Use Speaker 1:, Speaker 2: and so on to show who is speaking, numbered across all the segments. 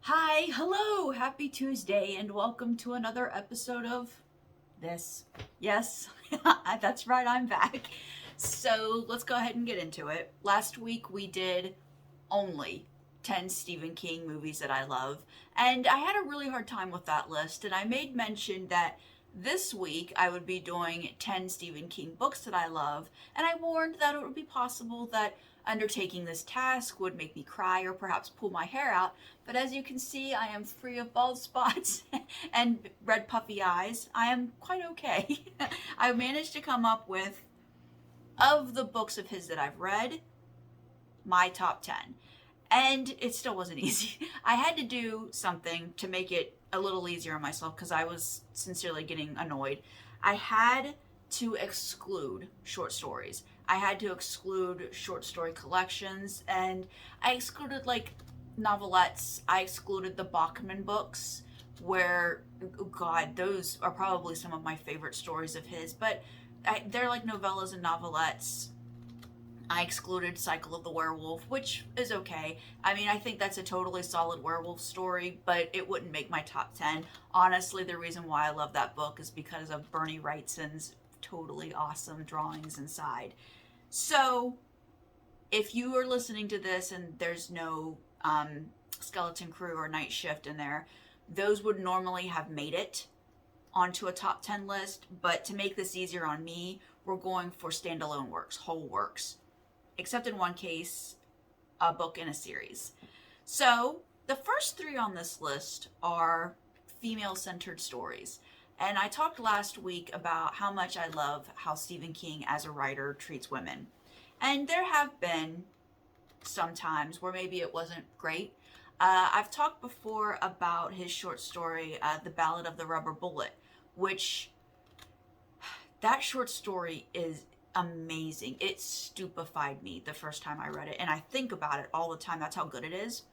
Speaker 1: Hi, hello, happy Tuesday, and welcome to another episode of this. Yes, that's right, I'm back. So let's go ahead and get into it. Last week we did only 10 Stephen King movies that I love, and I had a really hard time with that list, and I made mention that this week I would be doing 10 Stephen King books that I love, and I warned that it would be possible that undertaking this task would make me cry or perhaps pull my hair out, but as you can see, I am free of bald spots and red puffy eyes. I am quite okay. I managed to come up with, of the books of his that I've read, my top 10. And it still wasn't easy. I had to do something to make it a little easier on myself because I was sincerely getting annoyed. I had to exclude short stories. I had to exclude short story collections, and I excluded like novelettes. I excluded the Bachman books, where, oh God, those are probably some of my favorite stories of his, but they're like novellas and novelettes. I excluded Cycle of the Werewolf, which is okay. I mean, I think that's a totally solid werewolf story, but it wouldn't make my top 10. Honestly, the reason why I love that book is because of Bernie Wrightson's totally awesome drawings inside. So, if you are listening to this and there's no Skeleton Crew or Night Shift in there, those would normally have made it onto a top 10 list, but to make this easier on me, we're going for standalone works, whole works. Except in one case, a book in a series. So, the first three on this list are female-centered stories. And I talked last week about how much I love how Stephen King as a writer treats women. And there have been some times where maybe it wasn't great. I've talked before about his short story, The Ballad of the Rubber Bullet, which that short story is amazing. It stupefied me the first time I read it, and I think about it all the time. That's how good it is.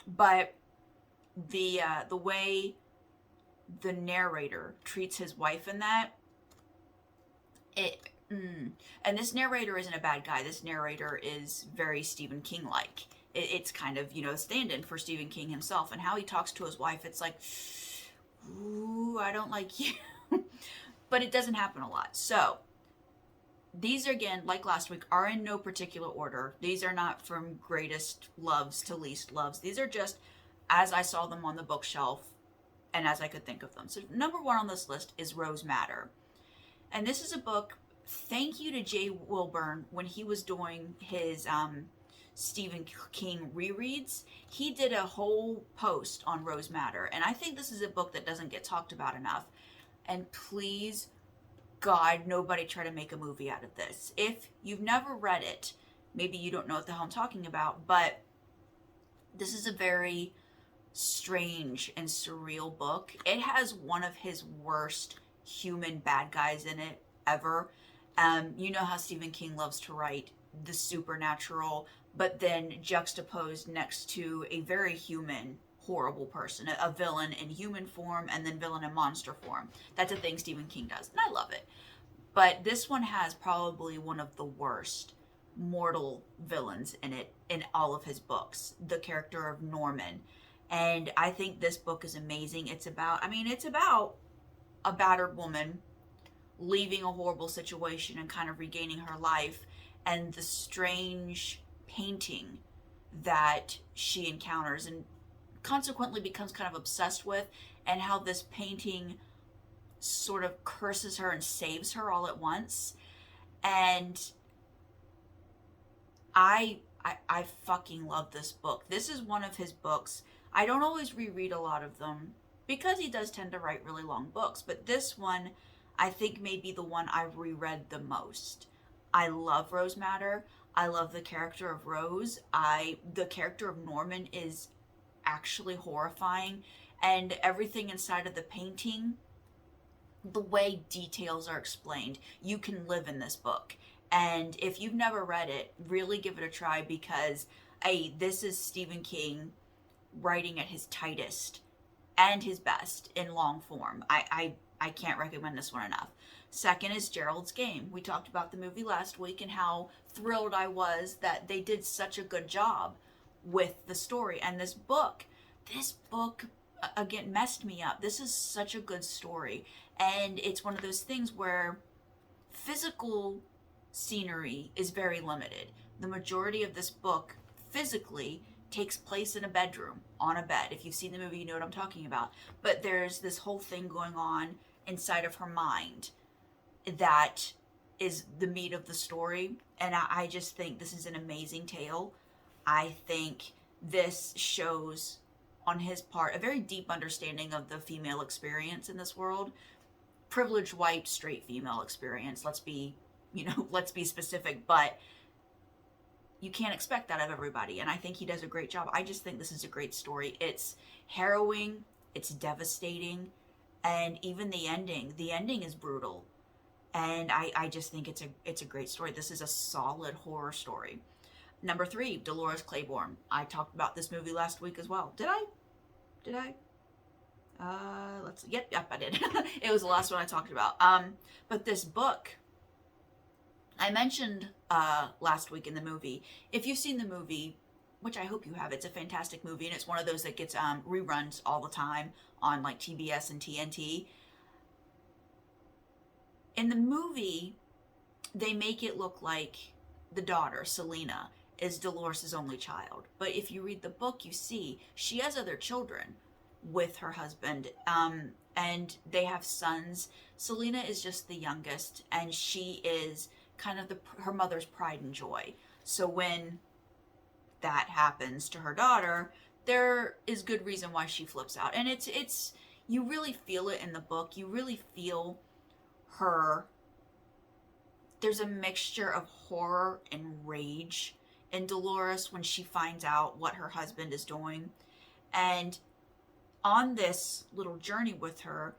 Speaker 1: But the way the narrator treats his wife in that, and this narrator isn't a bad guy. This narrator is very Stephen King like. It's kind of, stand-in for Stephen King himself, and how he talks to his wife. It's like, ooh, I don't like you. But it doesn't happen a lot. So these, again, like last week, are in no particular order. These are not from greatest loves to least loves. These are just as I saw them on the bookshelf and as I could think of them. So number one on this list is Rose Madder. And this is a book, thank you to Jay Wilburn, when he was doing his Stephen King rereads. He did a whole post on Rose Madder. And I think this is a book that doesn't get talked about enough. And please, God, nobody try to make a movie out of this. If you've never read it, maybe you don't know what the hell I'm talking about, but this is a very strange and surreal book. It has one of his worst human bad guys in it ever. You know how Stephen King loves to write the supernatural, but then juxtaposed next to a very human, horrible person, a villain in human form and then villain in monster form. That's a thing Stephen King does, and I love it. But this one has probably one of the worst mortal villains in it in all of his books, the character of Norman. And I think this book is amazing. It's about a battered woman leaving a horrible situation and kind of regaining her life, and the strange painting that she encounters and consequently becomes kind of obsessed with, and how this painting sort of curses her and saves her all at once. And I fucking love this book. This is one of his books. I don't always reread a lot of them because he does tend to write really long books, but this one I think may be the one I've reread the most. I love Rose Madder. I love the character of Rose. The character of Norman is actually horrifying, and everything inside of the painting, the way details are explained, you can live in this book. And if you've never read it, really give it a try, because this is Stephen King writing at his tightest and his best in long form. I can't recommend this one enough. Second is Gerald's Game. We talked about the movie last week and how thrilled I was that they did such a good job with the story. And this book, this book, again, messed me up. This is such a good story. And it's one of those things where physical scenery is very limited. The majority of this book physically takes place in a bedroom, on a bed. If you've seen the movie, you know what I'm talking about. But there's this whole thing going on inside of her mind that is the meat of the story. And I just think this is an amazing tale. I think this shows, on his part, a very deep understanding of the female experience in this world. Privileged, white, straight female experience. Let's be, let's be specific, but you can't expect that of everybody. And I think he does a great job. I just think this is a great story. It's harrowing, it's devastating, and even the ending is brutal. And I just think it's a great story. This is a solid horror story. Number 3, Dolores Claiborne. I talked about this movie last week as well. Did I? Let's see. Yep, I did. It was the last one I talked about. But this book, I mentioned last week in the movie. If you've seen the movie, which I hope you have, it's a fantastic movie, and it's one of those that gets reruns all the time on like TBS and TNT. In the movie, they make it look like the daughter, Selena, is Dolores' only child. But if you read the book, you see she has other children with her husband, and they have sons. Selena is just the youngest, and she is kind of her mother's pride and joy. So when that happens to her daughter, there is good reason why she flips out. And it's you really feel it in the book. You really feel her. There's a mixture of horror and rage in Dolores when she finds out what her husband is doing. And on this little journey with her,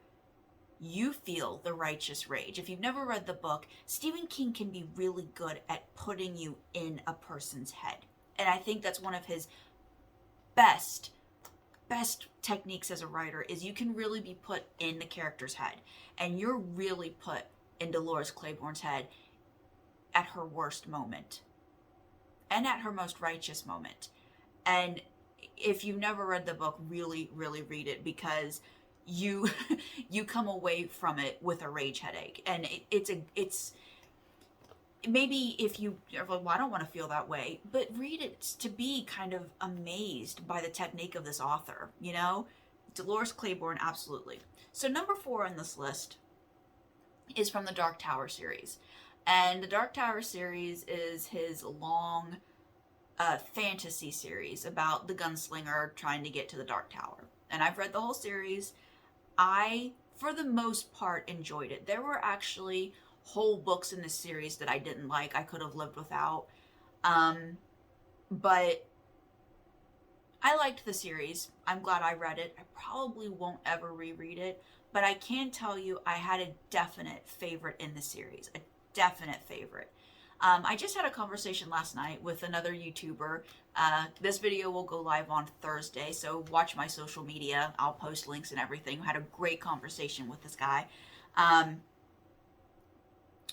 Speaker 1: you feel the righteous rage. If you've never read the book, Stephen King can be really good at putting you in a person's head. And I think that's one of his best techniques as a writer, is you can really be put in the character's head. And you're really put in Dolores Claiborne's head at her worst moment and at her most righteous moment. And if you've never read the book, really, really read it, because you come away from it with a rage headache. And it's maybe if you are like, well, I don't want to feel that way, but read it to be kind of amazed by the technique of this author, Dolores Claiborne, absolutely. So number 4 on this list is from the Dark Tower series. And the Dark Tower series is his long fantasy series about the gunslinger trying to get to the Dark Tower. And I've read the whole series. I, for the most part, enjoyed it. There were actually whole books in this series that I didn't like. I could have lived without. But I liked the series. I'm glad I read it. I probably won't ever reread it. But I can tell you I had a definite favorite in the series. A definite favorite. I just had a conversation last night with another YouTuber. This video will go live on Thursday, so watch my social media. I'll post links and everything. I had a great conversation with this guy.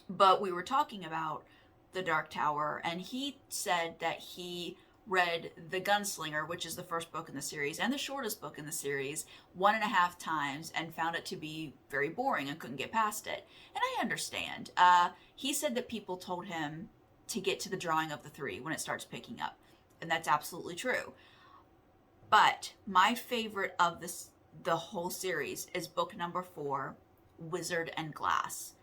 Speaker 1: But we were talking about the Dark Tower, and he said that he read The Gunslinger, which is the first book in the series and the shortest book in the series, 1.5 times, and found it to be very boring and couldn't get past it. And I understand. He said that people told him to get to the drawing of the 3 when it starts picking up. And that's absolutely true. But my favorite of the whole series is book number 4, Wizard and Glass.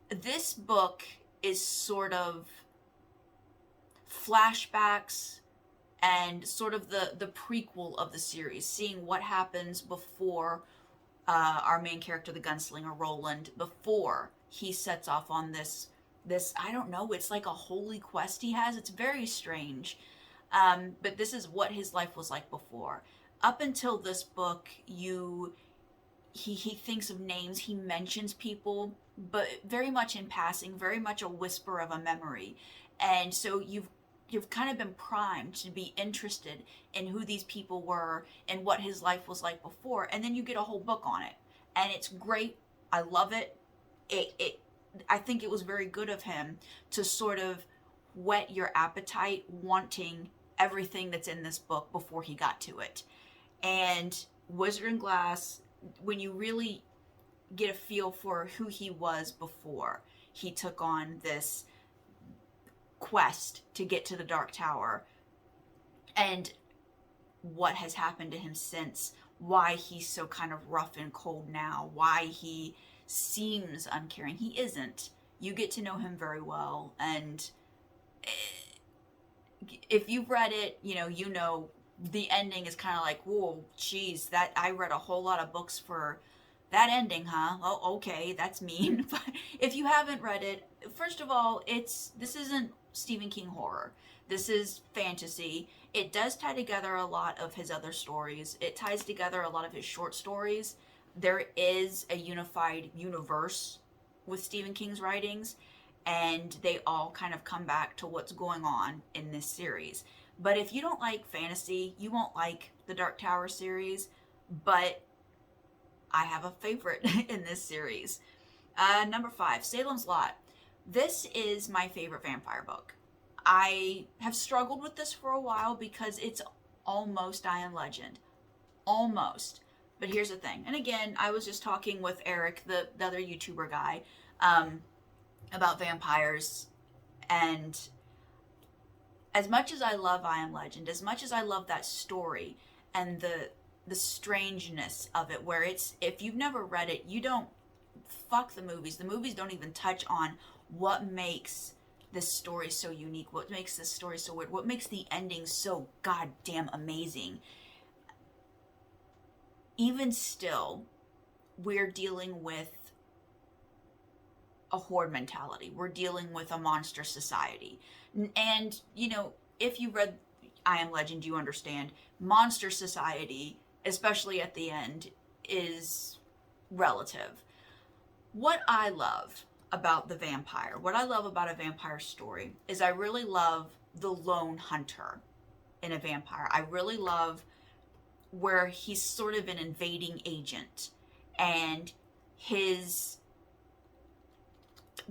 Speaker 1: This book is sort of flashbacks and sort of the prequel of the series, seeing what happens before our main character, the gunslinger Roland, before he sets off on this I don't know, it's like a holy quest he has. It's very strange. But this is what his life was like before. Up until this book, he thinks of names, he mentions people, but very much in passing, very much a whisper of a memory. And so you've kind of been primed to be interested in who these people were and what his life was like before. And then you get a whole book on it. And it's great. I love it. I think it was very good of him to sort of whet your appetite, wanting everything that's in this book before he got to it. And Wizard and Glass, when you really get a feel for who he was before he took on this quest to get to the Dark Tower, and what has happened to him since, why he's so kind of rough and cold now, why he seems uncaring. He isn't. You get to know him very well, and if you've read it, you know the ending is kind of like, whoa, geez, that I read a whole lot of books for that ending, huh? Oh, okay, that's mean. But if you haven't read it, first of all, this isn't Stephen King horror. This is fantasy. It does tie together a lot of his other stories. It ties together a lot of his short stories. There is a unified universe with Stephen King's writings, and they all kind of come back to what's going on in this series. But if you don't like fantasy, you won't like the Dark Tower series, but I have a favorite in this series. Number 5, Salem's Lot. This is my favorite vampire book. I have struggled with this for a while because it's almost I Am Legend. Almost. But here's the thing. And again, I was just talking with Eric, the other YouTuber guy, about vampires. And as much as I love I Am Legend, as much as I love that story and the strangeness of it, where it's, if you've never read it, you don't, fuck the movies. The movies don't even touch on what makes this story so unique, what makes this story so weird, what makes the ending so goddamn amazing. Even still, we're dealing with a horde mentality. We're dealing with a monster society. And, if you read I Am Legend, you understand monster society, especially at the end, is relative. What I love about the vampire, what I love about a vampire story, is I really love the lone hunter in a vampire. I really love where he's sort of an invading agent, and his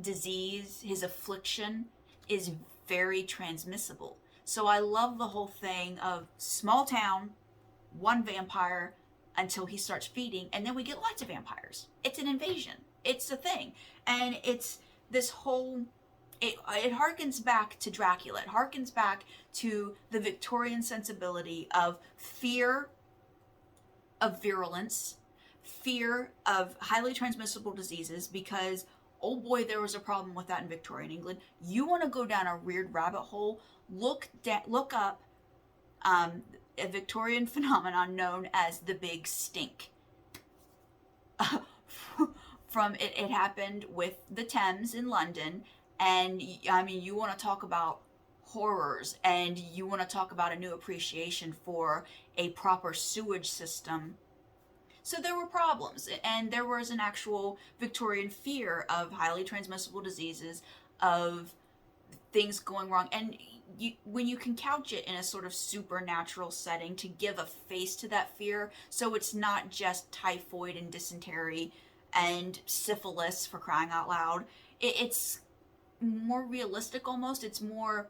Speaker 1: disease, his affliction is very transmissible. So I love the whole thing of small town, one vampire, until he starts feeding, and then we get lots of vampires. It's an invasion. It's a thing. And it's this whole, it harkens back to Dracula. It harkens back to the Victorian sensibility of fear of virulence, fear of highly transmissible diseases, because oh boy, there was a problem with that in Victorian England. You want to go down a weird rabbit hole, look up a Victorian phenomenon known as the Big Stink. From it happened with the Thames in London, and I mean, you want to talk about horrors, and you want to talk about a new appreciation for a proper sewage system. So there were problems, and there was an actual Victorian fear of highly transmissible diseases, of things going wrong. And when you can couch it in a sort of supernatural setting to give a face to that fear, so it's not just typhoid and dysentery and syphilis, for crying out loud, it's more realistic almost. It's more,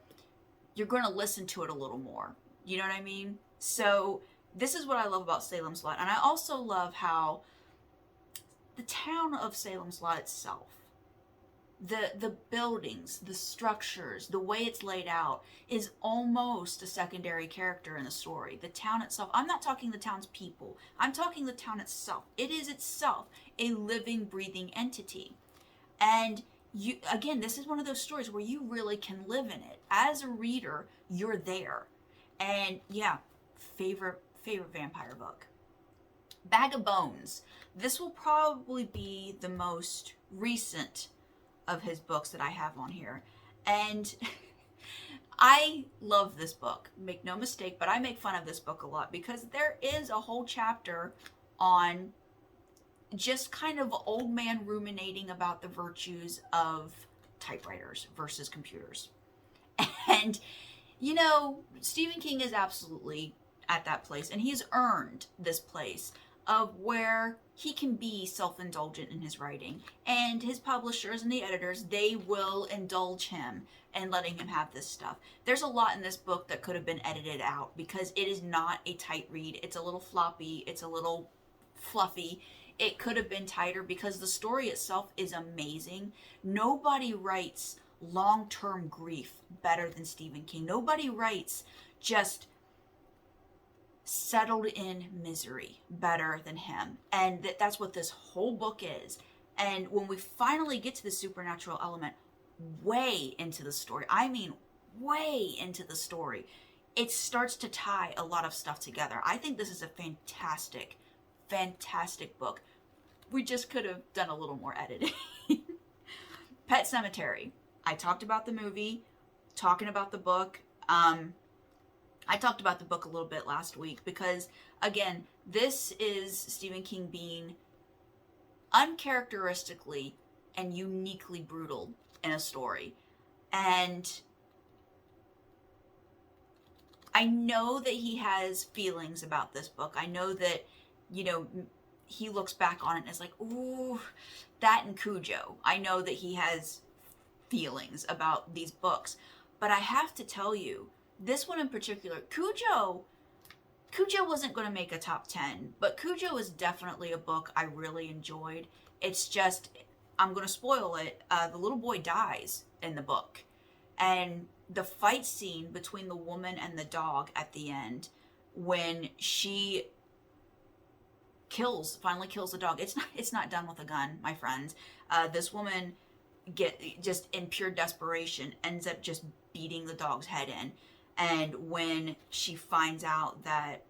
Speaker 1: you're going to listen to it a little more. You know what I mean? So this is what I love about Salem's Lot. And I also love how the town of Salem's Lot itself, the buildings, the structures, the way it's laid out, is almost a secondary character in the story. The town itself, I'm not talking the town's people, I'm talking the town itself. It is itself a living, breathing entity. And you, again, this is one of those stories where you really can live in it. As a reader, you're there. And yeah, favorite vampire book. Bag of Bones. This will probably be the most recent of his books that I have on here. And I love this book. Make no mistake, but I make fun of this book a lot because there is a whole chapter on just kind of old man ruminating about the virtues of typewriters versus computers. And, you know, Stephen King is absolutely at that place, and he's earned this place of where he can be self-indulgent in his writing, and his publishers and the editors, they will indulge him and letting him have this stuff. There's a lot in this book that could have been edited out because it is not a tight read. It's a little floppy, it's a little fluffy. It could have been tighter because the story itself is amazing. Nobody writes long-term grief better than Stephen King. Nobody writes just settled in misery better than him. And that's what this whole book is. And when we finally get to the supernatural element, way into the story, I mean way into the story, it starts to tie a lot of stuff together. I think this is a fantastic, fantastic book. We just could have done a little more editing. Pet Sematary. I talked about the movie, talking about the book. I talked about the book a little bit last week because, again, this is Stephen King being uncharacteristically and uniquely brutal in a story. And I know that he has feelings about this book. I know that, you know, he looks back on it and is like, ooh, that and Cujo. I know that he has feelings about these books. But I have to tell you, this one in particular, Cujo wasn't going to make a top 10, but Cujo is definitely a book I really enjoyed. It's just, I'm going to spoil it, the little boy dies in the book. And the fight scene between the woman and the dog at the end, when she finally kills the dog, it's not done with a gun, my friends. This woman, just in pure desperation, ends up just beating the dog's head in. And when she finds out that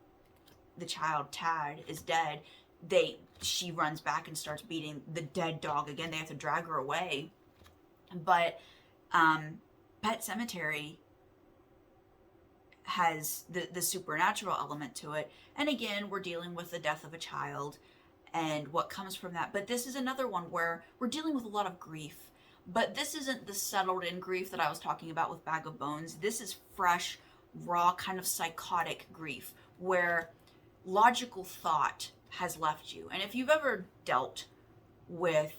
Speaker 1: the child Tad is dead, she runs back and starts beating the dead dog again. They have to drag her away. But Pet Sematary has the supernatural element to it. And again, we're dealing with the death of a child and what comes from that. But this is another one where we're dealing with a lot of grief. But this isn't the settled in grief that I was talking about with Bag of Bones. This is fresh, raw, kind of psychotic grief where logical thought has left you. And if you've ever dealt with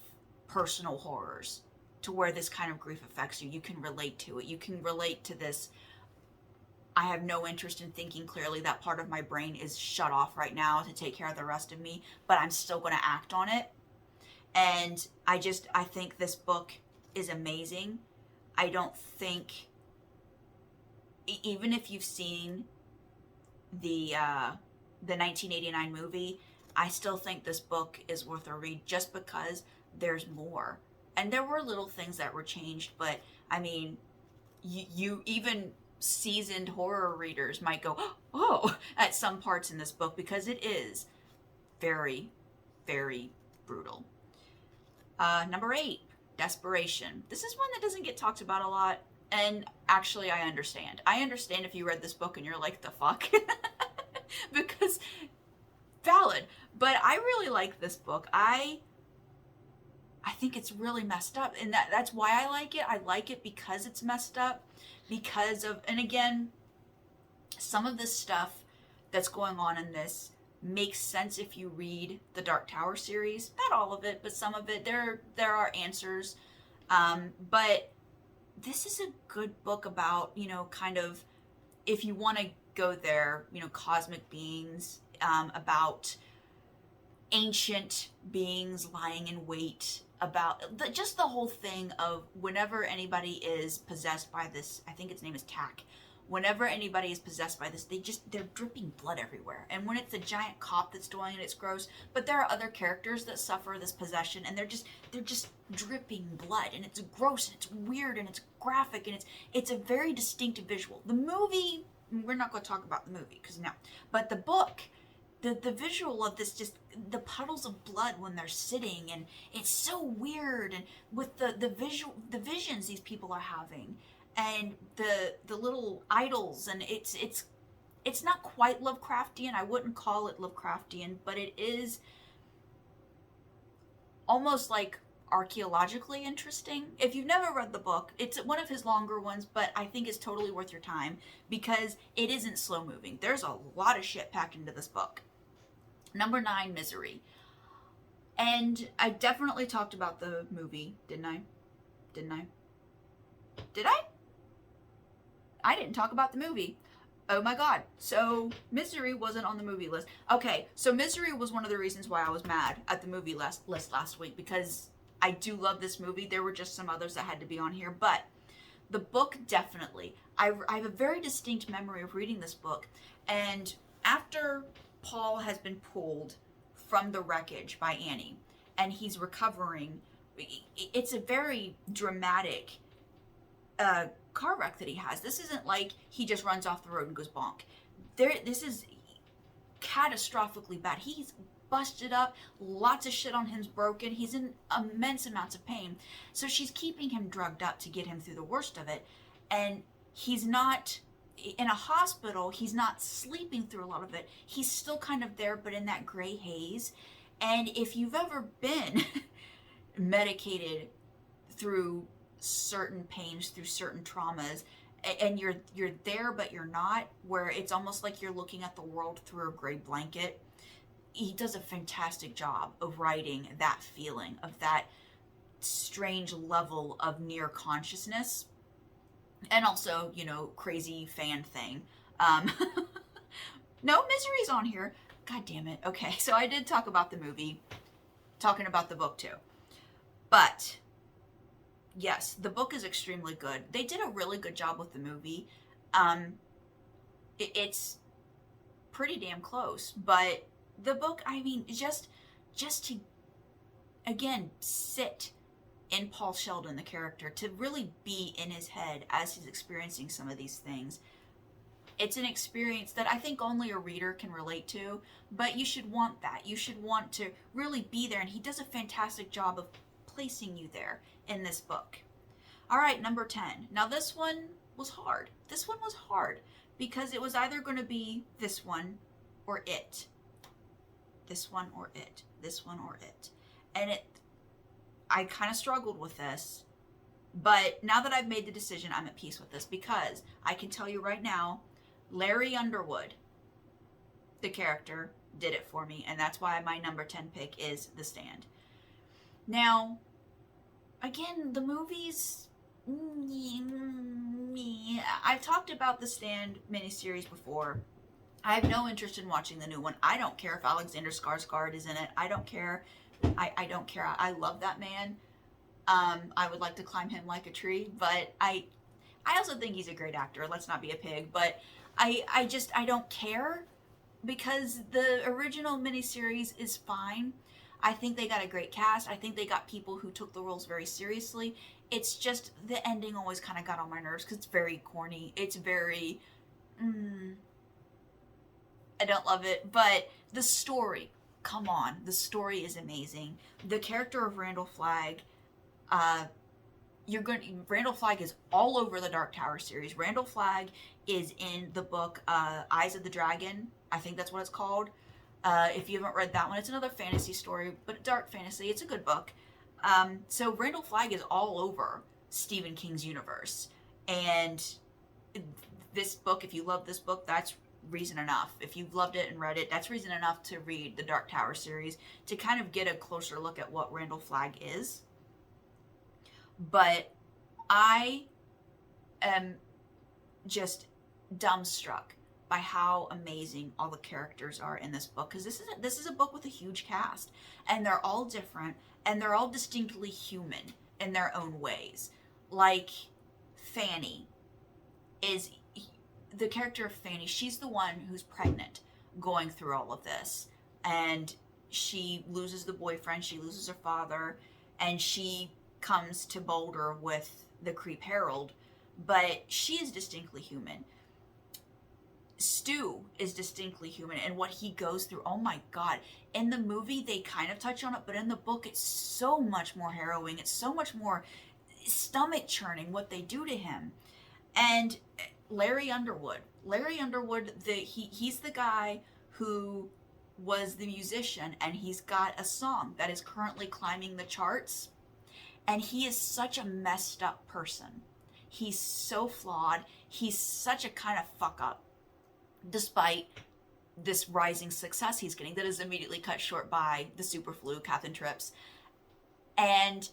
Speaker 1: personal horrors to where this kind of grief affects you, you can relate to it. You can relate to this, I have no interest in thinking clearly. That part of my brain is shut off right now to take care of the rest of me, but I'm still going to act on it. And I think this book is amazing. I don't think, even if you've seen the 1989 movie, I still think this book is worth a read just because there's more. And there were little things that were changed, but I mean, you even seasoned horror readers might go, oh, at some parts in this book, because it is very, very brutal. Number 8, Desperation. This is one that doesn't get talked about a lot, and actually I understand. I understand if you read this book and you're like, the fuck? Because, valid. But I really like this book. I think it's really messed up, and that's why I like it. I like it because it's messed up, because of, and again, some of this stuff that's going on in this makes sense if you read the Dark Tower series. Not all of it, but some of it. There are answers. But this is a good book about, kind of, if you want to go there, cosmic beings, about ancient beings lying in wait, about just the whole thing of whenever anybody is possessed by this, I think its name is Tack. Whenever anybody is possessed by this, they're dripping blood everywhere. And when it's a giant cop that's doing it, it's gross. But there are other characters that suffer this possession, and they're just dripping blood, and it's gross, and it's weird, and it's graphic, and it's a very distinctive visual. The movie, we're not going to talk about the movie because no, but the book, the visual of this, just the puddles of blood when they're sitting, and it's so weird, and with the visions these people are having. And the little idols, and it's not quite Lovecraftian. I wouldn't call it Lovecraftian, but it is almost like archaeologically interesting. If you've never read the book, it's one of his longer ones, but I think it's totally worth your time because it isn't slow moving. There's a lot of shit packed into this book. Number 9, Misery. And I definitely talked about the movie, didn't I? Didn't I? Did I? I didn't talk about the movie. Oh my god. So Misery wasn't on the movie list. Okay, so Misery was one of the reasons why I was mad at the movie list last week, because I do love this movie. There were just some others that had to be on here, but the book definitely. I have a very distinct memory of reading this book, and after Paul has been pulled from the wreckage by Annie and he's recovering, it's a very dramatic car wreck that he has. This isn't like he just runs off the road and goes bonk. This is catastrophically bad. He's busted up, lots of shit on him's broken, he's in immense amounts of pain. So she's keeping him drugged up to get him through the worst of it. And he's not in a hospital, he's not sleeping through a lot of it. He's still kind of there, but in that gray haze. And if you've ever been medicated through certain pains, through certain traumas, and you're there but you're not, where it's almost like you're looking at the world through a gray blanket, he does a fantastic job of writing that feeling, of that strange level of near consciousness, and also, you know, crazy fan thing. No, Misery's on here. God damn it. Okay, so I did talk about the movie, talking about the book too. But yes, the book is extremely good. They did a really good job with the movie. It's pretty damn close, but the book, I mean, just to, again, sit in Paul Sheldon, the character, to really be in his head as he's experiencing some of these things. It's an experience that I think only a reader can relate to, but you should want that. You should want to really be there, and he does a fantastic job of placing you there in this book. All right, number 10. Now this one was hard. This one was hard because it was either going to be this one or it. This one or it. This one or it. And I kind of struggled with this, but now that I've made the decision, I'm at peace with this, because I can tell you right now, Larry Underwood, the character, did it for me, and that's why my number 10 pick is The Stand. Now, again, the movies, I've talked about the Stand miniseries before. I have no interest in watching the new one. I don't care if Alexander Skarsgård is in it. I don't care. I don't care. I love that man. I would like to climb him like a tree, but I also think he's a great actor. Let's not be a pig, but I don't care, because the original miniseries is fine. I think they got a great cast. I think they got people who took the roles very seriously. It's just the ending always kind of got on my nerves because it's very corny. It's very, I don't love it. But the story, come on, the story is amazing. The character of Randall Flagg, Randall Flagg is all over the Dark Tower series. Randall Flagg is in the book Eyes of the Dragon. I think that's what it's called. If you haven't read that one, it's another fantasy story, but dark fantasy. It's a good book. So Randall Flagg is all over Stephen King's universe. And this book, if you love this book, that's reason enough. If you've loved it and read it, that's reason enough to read the Dark Tower series, to kind of get a closer look at what Randall Flagg is. But I am just dumbstruck by how amazing all the characters are in this book, because this is a book with a huge cast, and they're all different, and they're all distinctly human in their own ways. Like Fanny is the character of Fanny. She's the one who's pregnant going through all of this, and she loses the boyfriend, she loses her father, and she comes to Boulder with the creep Gerald, but she is distinctly human. Stu is distinctly human, and what he goes through, oh my god. In the movie they kind of touch on it, but in the book it's so much more harrowing. It's so much more stomach churning what they do to him. And Larry Underwood, he's the guy who was the musician, and he's got a song that is currently climbing the charts, and he is such a messed up person. He's so flawed. He's such a kind of fuck up, despite this rising success he's getting that is immediately cut short by the super flu, Catherine Trips. And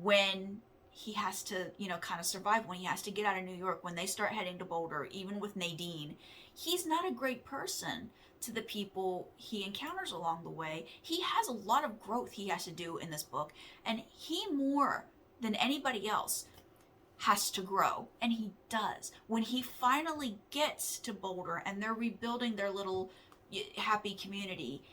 Speaker 1: when he has to, kind of survive, when he has to get out of New York, when they start heading to Boulder, even with Nadine, he's not a great person to the people he encounters along the way. He has a lot of growth he has to do in this book, and he, more than anybody else, has to grow, and he does. When he finally gets to Boulder and they're rebuilding their little happy community,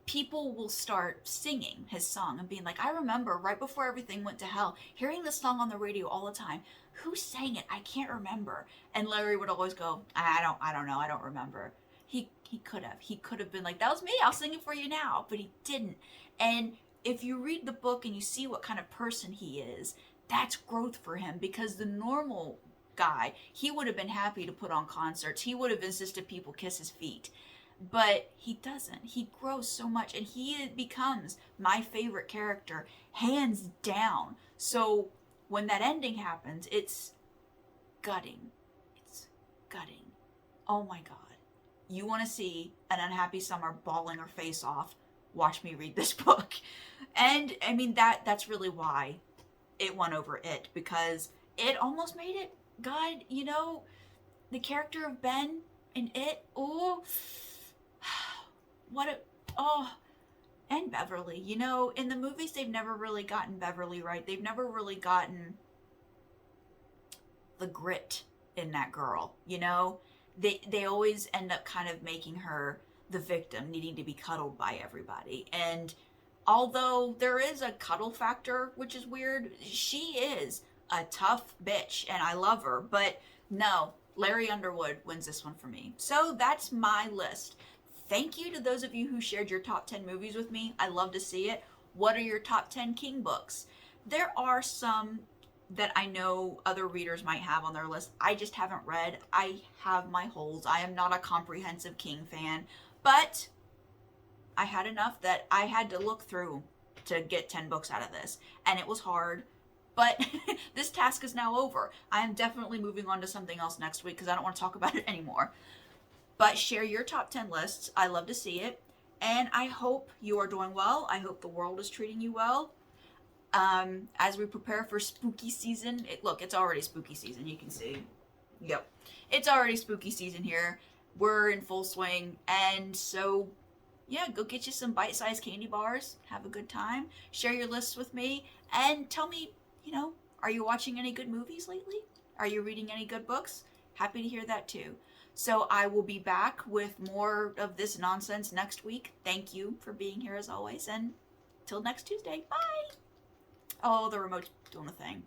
Speaker 1: people will start singing his song and being like, I remember right before everything went to hell, hearing this song on the radio all the time. Who sang it? I can't remember. And Larry would always go, I don't know, I don't remember. He could have been like, that was me, I'll sing it for you now. But he didn't. And if you read the book and you see what kind of person he is, that's growth for him, because the normal guy, he would have been happy to put on concerts. He would have insisted people kiss his feet. But he doesn't. He grows so much, and he becomes my favorite character, hands down. So when that ending happens, it's gutting. It's gutting. Oh my God. You want to see an unhappy Summer bawling her face off? Watch me read this book. And I mean, that's really why it won over It, because it almost made it. God, the character of Ben in It, and Beverly, in the movies, they've never really gotten Beverly right. They've never really gotten the grit in that girl, They always end up kind of making her the victim, needing to be cuddled by everybody. And although there is a cuddle factor, which is weird, she is a tough bitch, and I love her. But no, Larry Underwood wins this one for me. So that's my list. Thank you to those of you who shared your top 10 movies with me. I love to see it. What are your top 10 King books? There are some that I know other readers might have on their list. I just haven't read. I have my holes. I am not a comprehensive King fan, but I had enough that I had to look through to get 10 books out of this, and it was hard, but this task is now over. I am definitely moving on to something else next week because I don't want to talk about it anymore. But share your top 10 lists. I love to see it, and I hope you are doing well. I hope the world is treating you well. As we prepare for spooky season, it's already spooky season, you can see. Yep. It's already spooky season here. We're in full swing, and so yeah, go get you some bite-sized candy bars, have a good time, share your lists with me, and tell me, are you watching any good movies lately? Are you reading any good books? Happy to hear that too. So I will be back with more of this nonsense next week. Thank you for being here as always, and till next Tuesday, bye! Oh, the remote's doing a thing.